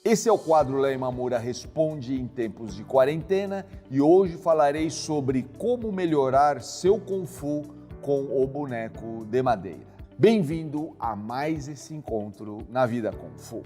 Esse é o quadro Léo Imamura Responde em tempos de quarentena e hoje falarei sobre como melhorar seu Kung Fu com o boneco de madeira. Bem-vindo a mais esse encontro na Vida Kung Fu.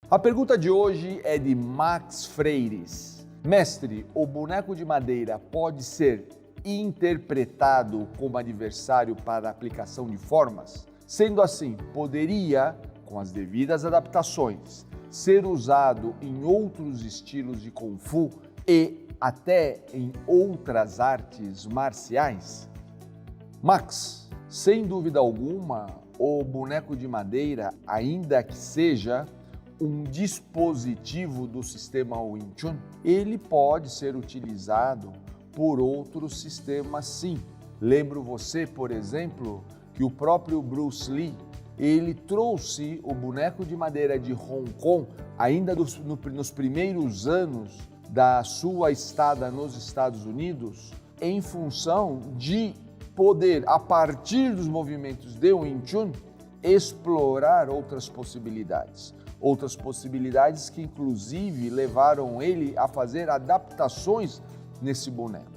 A pergunta de hoje é de Max Freires. Mestre, o boneco de madeira pode ser interpretado como adversário para a aplicação de formas? Sendo assim, poderia, com as devidas adaptações, ser usado em outros estilos de Kung Fu e até em outras artes marciais? Max, sem dúvida alguma, o boneco de madeira, ainda que seja um dispositivo do sistema Wing Chun, ele pode ser utilizado por outros sistemas sim. Lembro você, por exemplo, que o próprio Bruce Lee, ele trouxe o boneco de madeira de Hong Kong ainda nos primeiros anos da sua estada nos Estados Unidos, em função de poder, a partir dos movimentos de Wing Chun, explorar outras possibilidades. Outras possibilidades que inclusive levaram ele a fazer adaptações nesse boneco.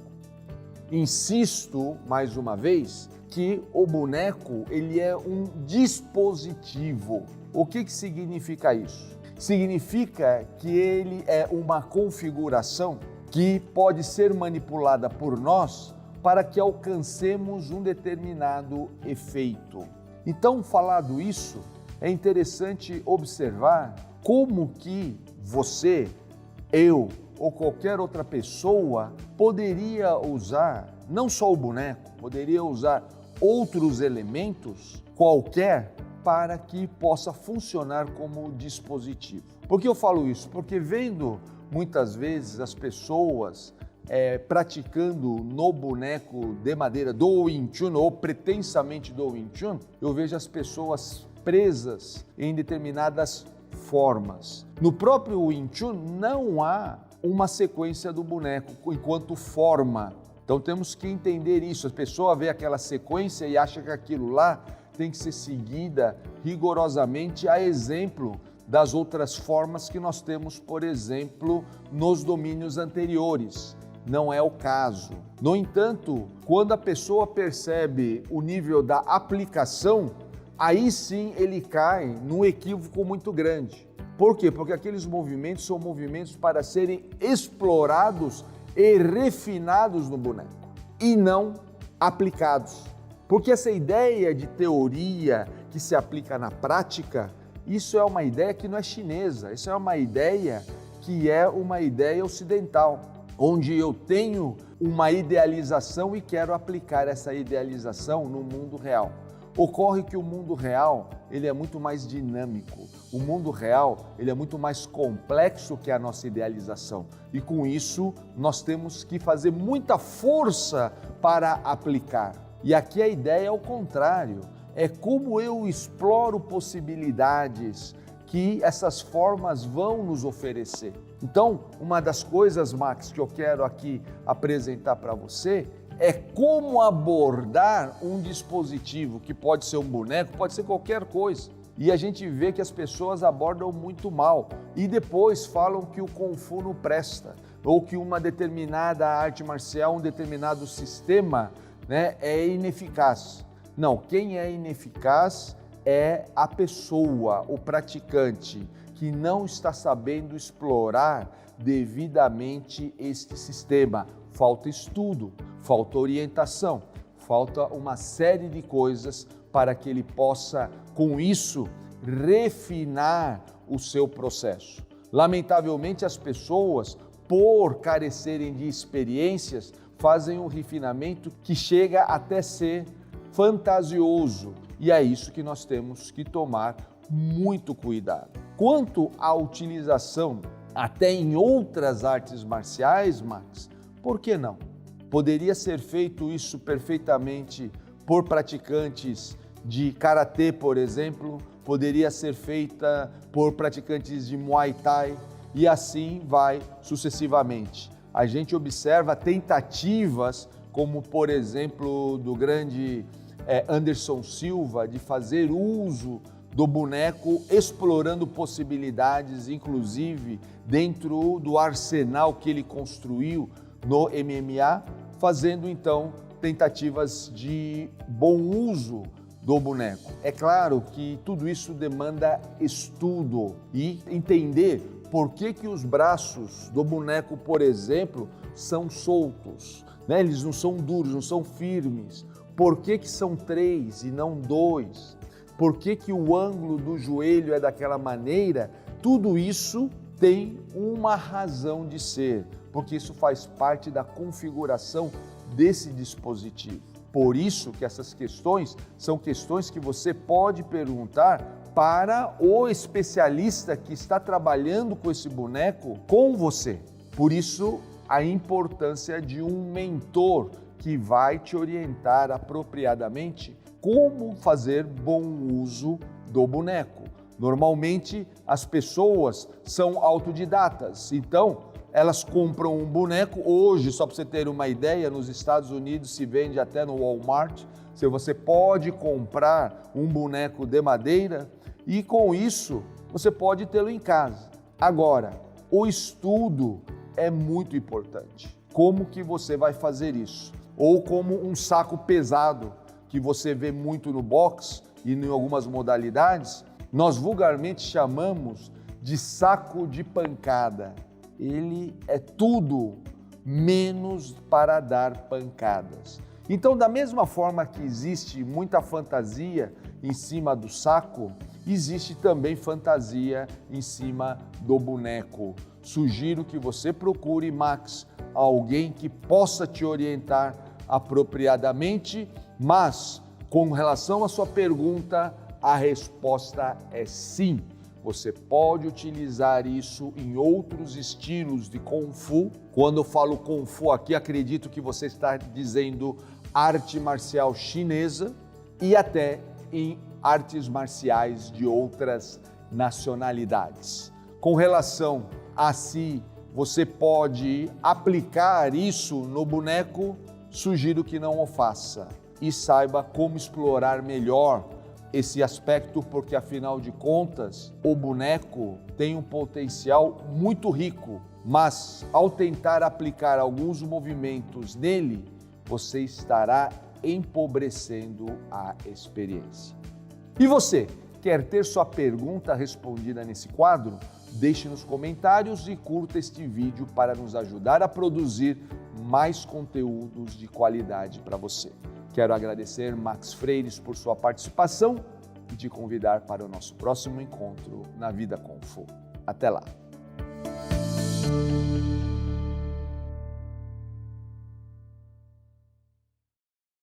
Insisto mais uma vez que o boneco ele é um dispositivo. O que significa isso? Significa que ele é uma configuração que pode ser manipulada por nós para que alcancemos um determinado efeito. Então, falado isso, é interessante observar como que você, eu ou qualquer outra pessoa poderia usar, não só o boneco, poderia usar outros elementos qualquer para que possa funcionar como dispositivo. Por que eu falo isso? Porque vendo muitas vezes as pessoas praticando no boneco de madeira do Wing Chun ou pretensamente do Wing Chun, eu vejo as pessoas presas em determinadas formas. No próprio Wing Chun não há uma sequência do boneco enquanto forma. Então temos que entender isso. A pessoa vê aquela sequência e acha que aquilo lá tem que ser seguida rigorosamente a exemplo das outras formas que nós temos, por exemplo, nos domínios anteriores. Não é o caso. No entanto, quando a pessoa percebe o nível da aplicação, aí sim ele cai num equívoco muito grande. Por quê? Porque aqueles movimentos são movimentos para serem explorados e refinados no boneco e não aplicados. Porque essa ideia de teoria que se aplica na prática, isso é uma ideia que não é chinesa, isso é uma ideia que é uma ideia ocidental, onde eu tenho uma idealização e quero aplicar essa idealização no mundo real. Ocorre que o mundo real ele é muito mais dinâmico, o mundo real ele é muito mais complexo que a nossa idealização e com isso nós temos que fazer muita força para aplicar. E aqui a ideia é o contrário, é como eu exploro possibilidades que essas formas vão nos oferecer. Então, uma das coisas, Max, que eu quero aqui apresentar para você é como abordar um dispositivo que pode ser um boneco, pode ser qualquer coisa. E a gente vê que as pessoas abordam muito mal e depois falam que o Kung Fu não presta ou que uma determinada arte marcial, um determinado sistema, é ineficaz. Não, quem é ineficaz é a pessoa, o praticante, que não está sabendo explorar devidamente este sistema. Falta estudo, falta orientação, falta uma série de coisas para que ele possa, com isso, refinar o seu processo. Lamentavelmente, as pessoas, por carecerem de experiências, fazem um refinamento que chega até ser fantasioso. E é isso que nós temos que tomar muito cuidado. Quanto à utilização até em outras artes marciais, Max, por que não? Poderia ser feito isso perfeitamente por praticantes de karatê, por exemplo, poderia ser feita por praticantes de Muay Thai e assim vai sucessivamente. a gente observa tentativas, como por exemplo do grande Anderson Silva, de fazer uso do boneco, explorando possibilidades, inclusive dentro do arsenal que ele construiu no MMA, fazendo então tentativas de bom uso do boneco. É claro que tudo isso demanda estudo e entender por que os braços do boneco, por exemplo, são soltos, né? Eles não são duros, não são firmes. Por que são 3 e não 2? Por que o ângulo do joelho é daquela maneira? Tudo isso tem uma razão de ser, porque isso faz parte da configuração desse dispositivo. Por isso que essas questões são questões que você pode perguntar para o especialista que está trabalhando com esse boneco com você. Por isso, a importância de um mentor que vai te orientar apropriadamente como fazer bom uso do boneco. Normalmente, as pessoas são autodidatas, então elas compram um boneco. Hoje, só para você ter uma ideia, nos Estados Unidos se vende até no Walmart. Você pode comprar um boneco de madeira e com isso você pode tê-lo em casa. Agora, o estudo é muito importante. Como que você vai fazer isso? Ou como um saco pesado que você vê muito no boxe e em algumas modalidades, nós vulgarmente chamamos de saco de pancada. Ele é tudo menos para dar pancadas. Então, da mesma forma que existe muita fantasia em cima do saco, existe também fantasia em cima do boneco. Sugiro que você procure, Max, alguém que possa te orientar apropriadamente, mas com relação à sua pergunta, a resposta é sim. Você pode utilizar isso em outros estilos de Kung Fu. Quando eu falo Kung Fu aqui, acredito que você está dizendo arte marcial chinesa e até em artes marciais de outras nacionalidades. Com relação a se você pode aplicar isso no boneco, sugiro que não o faça e saiba como explorar melhor esse aspecto, porque afinal de contas, o boneco tem um potencial muito rico, mas ao tentar aplicar alguns movimentos nele, você estará empobrecendo a experiência. E você, quer ter sua pergunta respondida nesse quadro? Deixe nos comentários e curta este vídeo para nos ajudar a produzir mais conteúdos de qualidade para você. Quero agradecer Max Freires por sua participação e te convidar para o nosso próximo encontro na Vida Kung Fu. Até lá!